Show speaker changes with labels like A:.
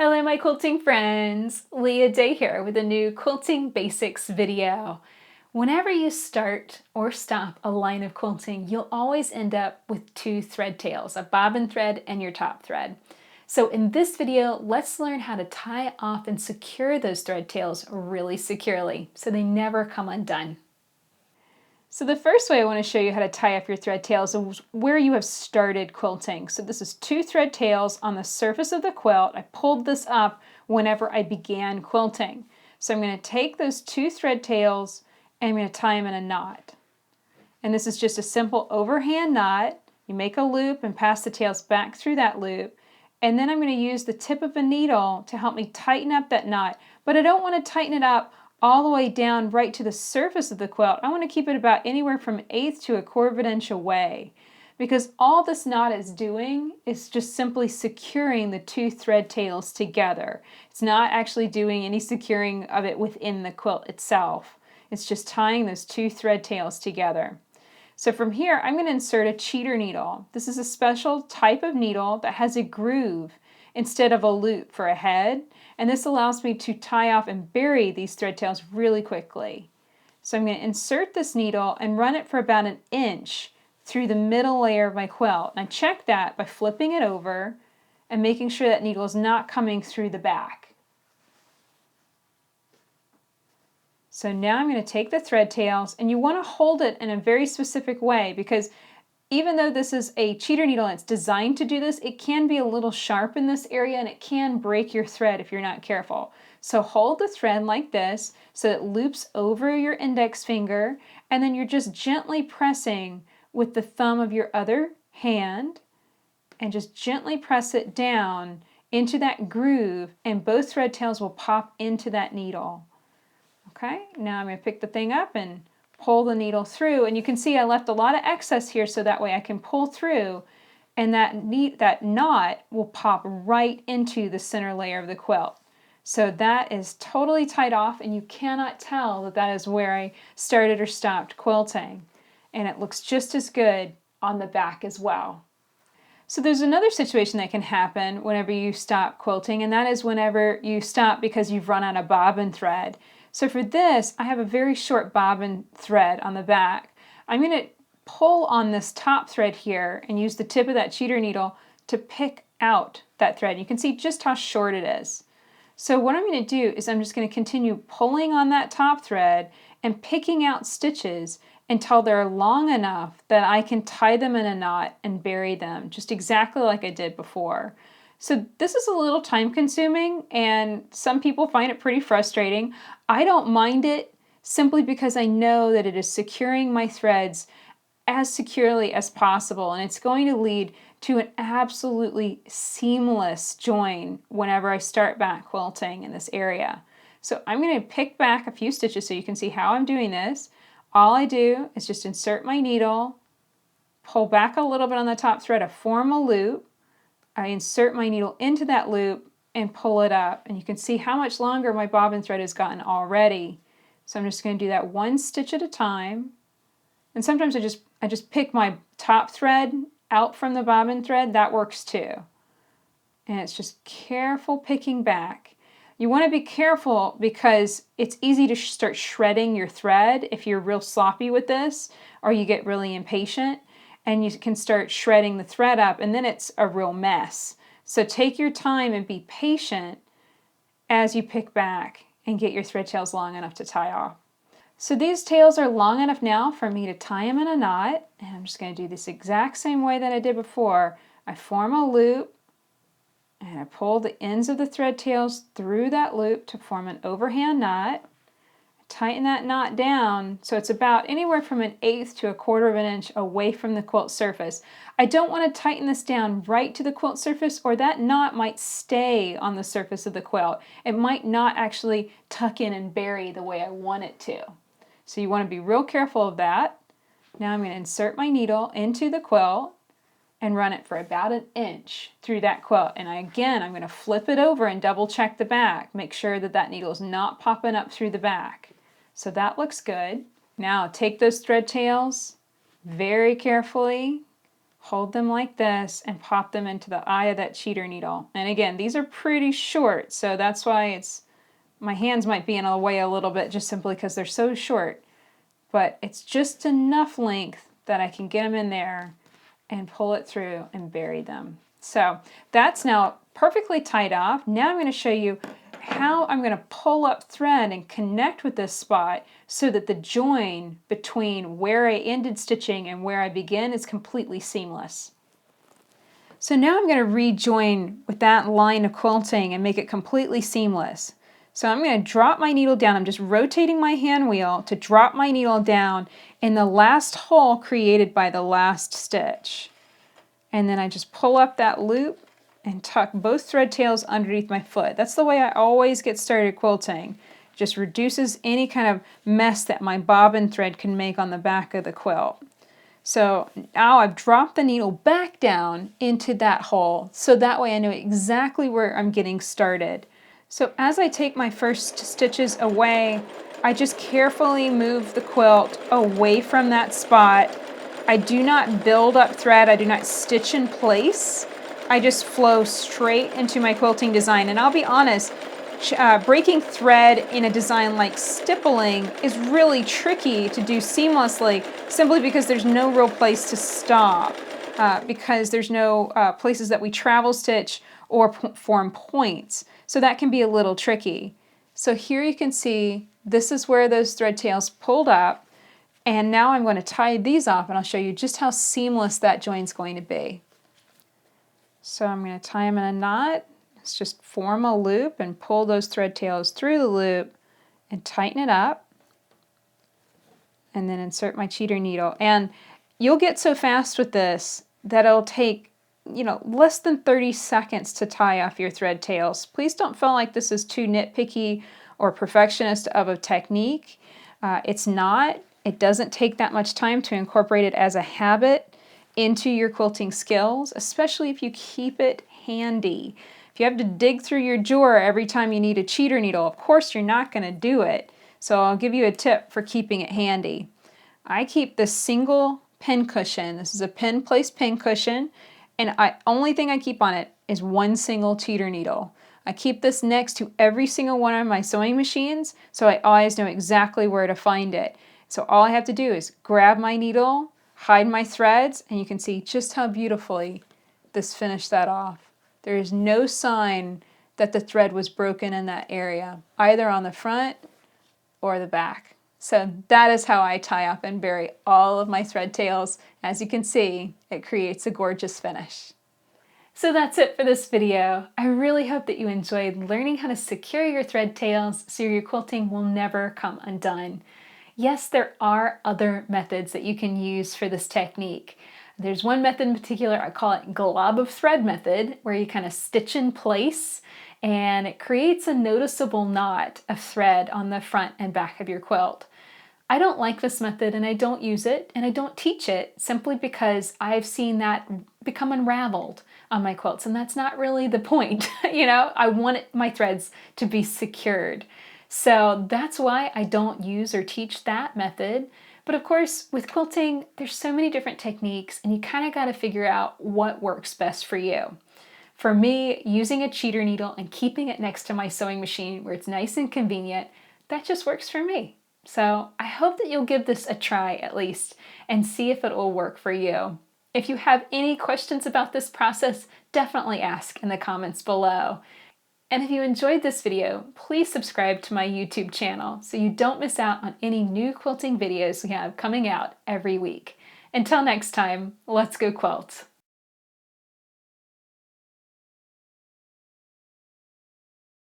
A: Hello my quilting friends! Leah Day here with a new Quilting Basics video. Whenever you start or stop a line of quilting, you'll always end up with two thread tails, a bobbin thread and your top thread. So in this video, let's learn how to tie off and secure those thread tails really securely so they never come undone. So the first way I want to show you how to tie up your thread tails is where you have started quilting. So this is two thread tails on the surface of the quilt. I pulled this up whenever I began quilting. So I'm going to take those two thread tails and I'm going to tie them in a knot. And this is just a simple overhand knot. You make a loop and pass the tails back through that loop. And then I'm going to use the tip of a needle to help me tighten up that knot. But I don't want to tighten it up all the way down right to the surface of the quilt. I want to keep it about anywhere from 1/8 to 1/4 of an inch away, because all this knot is doing is just simply securing the two thread tails together. It's not actually doing any securing of it within the quilt itself. It's just tying those two thread tails together. So from here, I'm going to insert a cheater needle. This is a special type of needle that has a groove instead of a loop for a head, and this allows me to tie off and bury these thread tails really quickly. So I'm going to insert this needle and run it for about 1 inch through the middle layer of my quilt. And I check that by flipping it over and making sure that needle is not coming through the back. So now I'm going to take the thread tails, and you want to hold it in a very specific way, because even though this is a cheater needle and it's designed to do this, it can be a little sharp in this area and it can break your thread if you're not careful. So hold the thread like this so it loops over your index finger, and then you're just gently pressing with the thumb of your other hand and just gently press it down into that groove, and both thread tails will pop into that needle. Okay, now I'm going to pick the thing up and pull the needle through, and you can see I left a lot of excess here so that way I can pull through, and that knot will pop right into the center layer of the quilt. So that is totally tied off, and you cannot tell that that is where I started or stopped quilting. And it looks just as good on the back as well. So there's another situation that can happen whenever you stop quilting, and that is whenever you stop because you've run out of bobbin thread. So for this, I have a very short bobbin thread on the back. I'm going to pull on this top thread here and use the tip of that cheater needle to pick out that thread. You can see just how short it is. So what I'm going to do is I'm just going to continue pulling on that top thread and picking out stitches until they're long enough that I can tie them in a knot and bury them, just exactly like I did before. So this is a little time consuming, and some people find it pretty frustrating. I don't mind it simply because I know that it is securing my threads as securely as possible, and it's going to lead to an absolutely seamless join whenever I start back quilting in this area. So I'm going to pick back a few stitches so you can see how I'm doing this. All I do is just insert my needle, pull back a little bit on the top thread to form a loop. I insert my needle into that loop and pull it up, and you can see how much longer my bobbin thread has gotten already. So I'm just going to do that one stitch at a time, and sometimes I just pick my top thread out from the bobbin thread. That works too. And it's just careful picking back. You want to be careful because it's easy to start shredding your thread if you're real sloppy with this, or you get really impatient, and you can start shredding the thread up, and then it's a real mess. So take your time and be patient as you pick back and get your thread tails long enough to tie off. So these tails are long enough now for me to tie them in a knot, and I'm just going to do this exact same way that I did before. I form a loop, and I pull the ends of the thread tails through that loop to form an overhand knot. Tighten that knot down so it's about anywhere from 1/8 to 1/4 of an inch away from the quilt surface. I don't want to tighten this down right to the quilt surface, or that knot might stay on the surface of the quilt. It might not actually tuck in and bury the way I want it to. So you want to be real careful of that. Now I'm going to insert my needle into the quilt and run it for about 1 inch through that quilt. And I'm going to flip it over and double check the back. Make sure that that needle is not popping up through the back. So that looks good. Now take those thread tails very carefully, hold them like this, and pop them into the eye of that cheater needle. And again, these are pretty short, so that's why my hands might be in the way a little bit just simply because they're so short. But it's just enough length that I can get them in there and pull it through and bury them. So that's now perfectly tied off. Now I'm going to show you how I'm going to pull up thread and connect with this spot so that the join between where I ended stitching and where I begin is completely seamless. So now I'm going to rejoin with that line of quilting and make it completely seamless. So I'm going to drop my needle down. I'm just rotating my hand wheel to drop my needle down in the last hole created by the last stitch. And then I just pull up that loop and tuck both thread tails underneath my foot. That's the way I always get started quilting. Just reduces any kind of mess that my bobbin thread can make on the back of the quilt. So now I've dropped the needle back down into that hole, so that way I know exactly where I'm getting started. So as I take my first stitches away, I just carefully move the quilt away from that spot. I do not build up thread, I do not stitch in place. I just flow straight into my quilting design. And I'll be honest, breaking thread in a design like stippling is really tricky to do seamlessly, simply because there's no real place to stop, because there's no places that we travel stitch or form points. So that can be a little tricky. So here you can see this is where those thread tails pulled up, and now I'm going to tie these off and I'll show you just how seamless that joint's going to be. So I'm going to tie them in a knot. Let's just form a loop and pull those thread tails through the loop and tighten it up. And then insert my cheater needle. And you'll get so fast with this that it'll take, less than 30 seconds to tie off your thread tails. Please don't feel like this is too nitpicky or perfectionist of a technique. It's not. It doesn't take that much time to incorporate it as a habit into your quilting skills, especially if you keep it handy. If you have to dig through your drawer every time you need a cheater needle, of course you're not going to do it. So I'll give you a tip for keeping it handy. I keep this single pin cushion. This is a pin place pin cushion, and only thing I keep on it is one single cheater needle. I keep this next to every single one of my sewing machines, so I always know exactly where to find it. So all I have to do is grab my needle, hide my threads, and you can see just how beautifully this finished that off. There is no sign that the thread was broken in that area, either on the front or the back. So that is how I tie up and bury all of my thread tails. As you can see, it creates a gorgeous finish. So that's it for this video. I really hope that you enjoyed learning how to secure your thread tails so your quilting will never come undone. Yes, there are other methods that you can use for this technique. There's one method in particular, I call it glob of thread method, where you kind of stitch in place and it creates a noticeable knot of thread on the front and back of your quilt. I don't like this method and I don't use it and I don't teach it simply because I've seen that become unraveled on my quilts, and that's not really the point. I want my threads to be secured. So that's why I don't use or teach that method. But of course, with quilting, there's so many different techniques and you kind of got to figure out what works best for you. For me, using a cheater needle and keeping it next to my sewing machine where it's nice and convenient, that just works for me. So I hope that you'll give this a try at least and see if it will work for you. If you have any questions about this process, definitely ask in the comments below. And if you enjoyed this video, please subscribe to my YouTube channel so you don't miss out on any new quilting videos we have coming out every week. Until next time, let's go quilt!